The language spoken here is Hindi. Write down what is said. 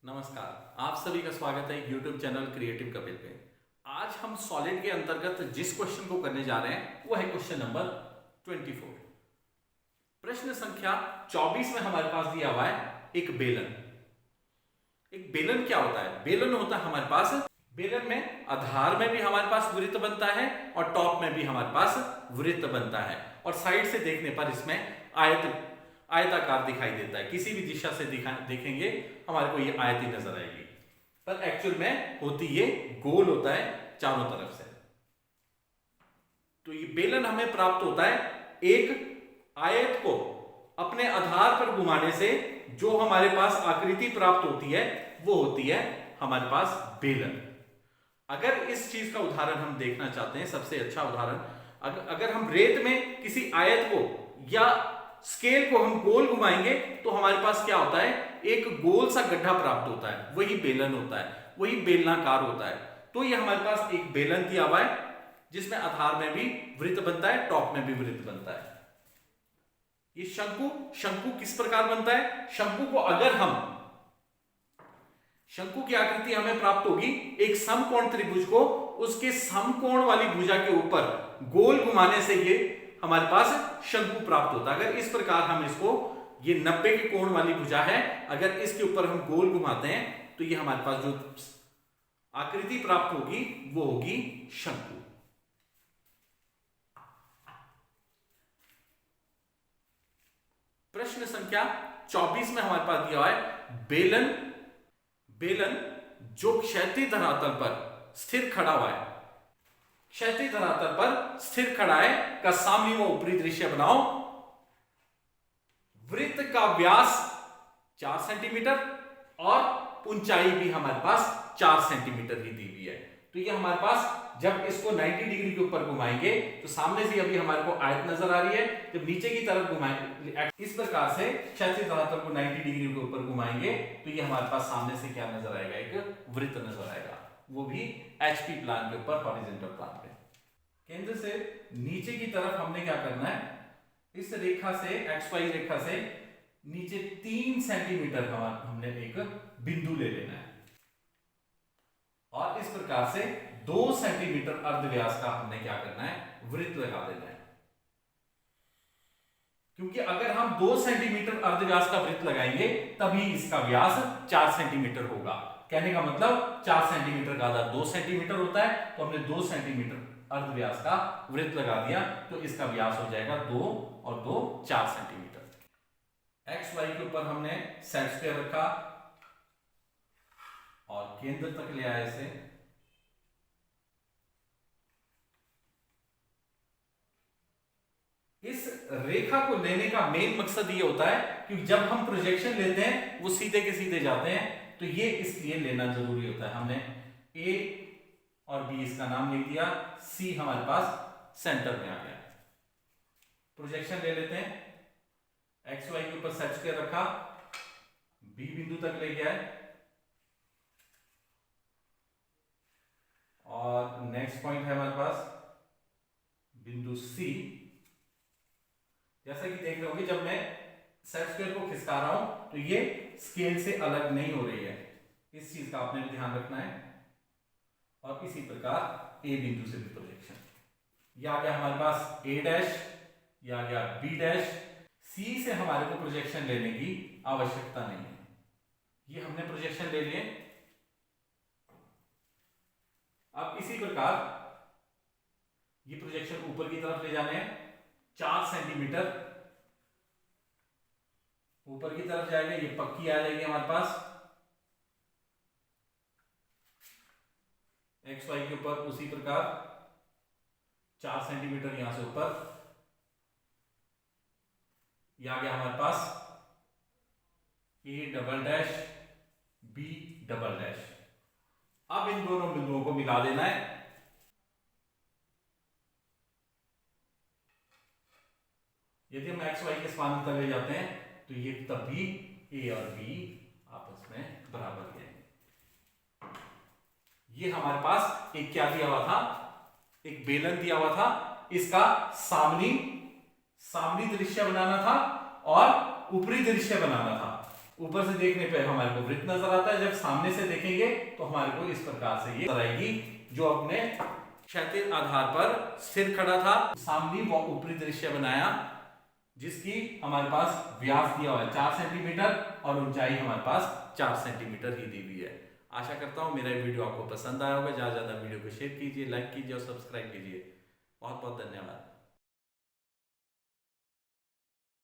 नमस्कार, आप सभी का स्वागत है YouTube चैनल क्रिएटिव कपिल पे। आज हम सॉलिड के अंतर्गत जिस क्वेश्चन को करने जा रहे हैं वो है क्वेश्चन नंबर 24। प्रश्न संख्या 24 में हमारे पास दिया हुआ है एक बेलन। एक बेलन क्या होता है? बेलन होता है हमारे पास, बेलन में आधार में भी हमारे पास वृत्त बनता है और टॉप में भी हमारे पास वृत्त बनता है और साइड से देखने पर इसमें आयताकार दिखाई देता है। किसी भी दिशा से देखेंगे हमारे को ये आयती नजर आएगी, पर एक्चुअल में होती ये गोल होता है चारों तरफ से। तो ये बेलन हमें प्राप्त होता है एक आयत को अपने आधार पर घुमाने से जो हमारे पास आकृति प्राप्त होती है वो होती है हमारे पास बेलन। अगर इस चीज का उदाहरण हम देखना चाहते हैं, सबसे अच्छा उदाहरण, अगर हम रेत में किसी आयत को या स्केल को हम गोल घुमाएंगे तो हमारे पास क्या होता है? एक गोल सा गड्ढा प्राप्त होता है, वही बेलन होता है, वही बेलनाकार होता है। तो ये हमारे पास एक बेलन दिया हुआ है जिसमें आधार में भी वृत्त बनता है, टॉप में भी वृत्त बनता है। ये शंकु किस प्रकार बनता है? शंकु की आकृति हमें प्राप्त होगी एक समकोण त्रिभुज को उसके समकोण वाली भुजा के ऊपर गोल घुमाने से ये हमारे पास शंकु प्राप्त होता है। अगर इस प्रकार हम इसको, ये 90 के कोण वाली भुजा है, अगर इसके ऊपर हम गोल घुमाते हैं तो ये हमारे पास जो आकृति प्राप्त होगी वो होगी शंकु। प्रश्न संख्या 24 में हमारे पास दिया हुआ है बेलन जो क्षैतिज धरातल पर स्थिर खड़ा हुआ है, क्षैतिज धरातल पर स्थिर खड़ा है का सामने व ऊपरी दृश्य बनाओ। वृत्त का व्यास 4 सेंटीमीटर और ऊंचाई भी हमारे पास 4 सेंटीमीटर ही दी हुई है। तो ये हमारे पास जब इसको 90 डिग्री के ऊपर घुमाएंगे तो सामने से अभी हमारे को आयत नजर आ रही है, जब नीचे की तरफ घुमाएंगे इस प्रकार से क्षैतिज धरातल को 90 डिग्री के ऊपर घुमाएंगे तो ये हमारे पास सामने से क्या नजर आएगा? एक वृत्त नजर आएगा, वो भी HP प्लान के ऊपर, हॉरिजॉन्टल प्लान पे। केंद्र से नीचे की तरफ हमने क्या करना है? इस रेखा से, XY रेखा से नीचे 3 सेंटीमीटर हमने एक बिंदु ले लेना है और इस प्रकार से 2 सेंटीमीटर अर्धव्यास का हमने क्या करना है? वृत्त लगा देना है। क्योंकि अगर हम 2 सेंटीमीटर अर्धव्यास का वृत्त लगाएंगे तभी इसका व्यास 4 सेंटीमीटर होगा। कहने का मतलब 4 सेंटीमीटर का आधा 2 सेंटीमीटर होता है, तो हमने 2 सेंटीमीटर अर्धव्यास का वृत्त लगा दिया तो इसका व्यास हो जाएगा 2 और 2 4 सेंटीमीटर। XY के ऊपर हमने सेट स्क्वायर रखा और केंद्र तक ले आया इसे। इस रेखा को लेने का मेन मकसद ये होता है कि जब हम प्रोजेक्शन लेते हैं वो सीधे के सीधे जाते हैं, तो ये इसलिए लेना जरूरी होता है। हमने A और B इसका नाम लिख दिया, C हमारे पास सेंटर में आ गया। प्रोजेक्शन ले लेते हैं, XY के ऊपर सेट स्क्वायर रखा, B बिंदु तक ले गया है और नेक्स्ट पॉइंट है हमारे पास बिंदु C। जैसा कि देख रहे होंगे जब मैं सेट स्क्वायर को खिसका रहा हूं तो ये स्केल से अलग नहीं हो रही है, इस चीज का आपने भी ध्यान रखना है। और इसी प्रकार A बिंदु से भी प्रोजेक्शन, ये आ गया हमारे पास A डैश, ये आ गया B डैश। C से हमारे को प्रोजेक्शन लेने की आवश्यकता नहीं है, ये हमने प्रोजेक्शन ले लिए। अब इसी प्रकार ये प्रोजेक्शन ऊपर की तरफ ले जाने हैं, 4 सेंटीमीटर ऊपर की तरफ जाएगा, ये पक्की आ जाएगी हमारे पास। XY के ऊपर उसी प्रकार 4 सेंटीमीटर यहां से ऊपर, ये आ गया हमारे पास A double dash B double dash. अब इन दोनों बिंदुओं को मिला देना है। यदि हम XY के समानांतर ले जाते हैं तो ये तभी A और B आपस में बराबर ही है। ये हमारे पास एक क्या दिया हुआ था? एक बेलन दिया हुआ था, इसका सामनी दृश्य बनाना था और ऊपरी दृश्य बनाना था। ऊपर से देखने पे हमारे को वृत्त नजर आता है, जब सामने से देखेंगे तो हमारे को इस प्रकार से ये नजर आएगी, जो अपने क्षैतिज आधार पर स्थिर खड़ा था। सामने वो ऊपरी दृश्य बनाया जिसकी हमारे पास व्यास दिया हुआ है 4 सेंटीमीटर और ऊंचाई हमारे पास 4 सेंटीमीटर ही दी हुई है। आशा करता हूं मेरा ये वीडियो आपको पसंद आया होगा। ज्यादा वीडियो को शेयर कीजिए, लाइक कीजिए और सब्सक्राइब कीजिए। बहुत बहुत धन्यवाद।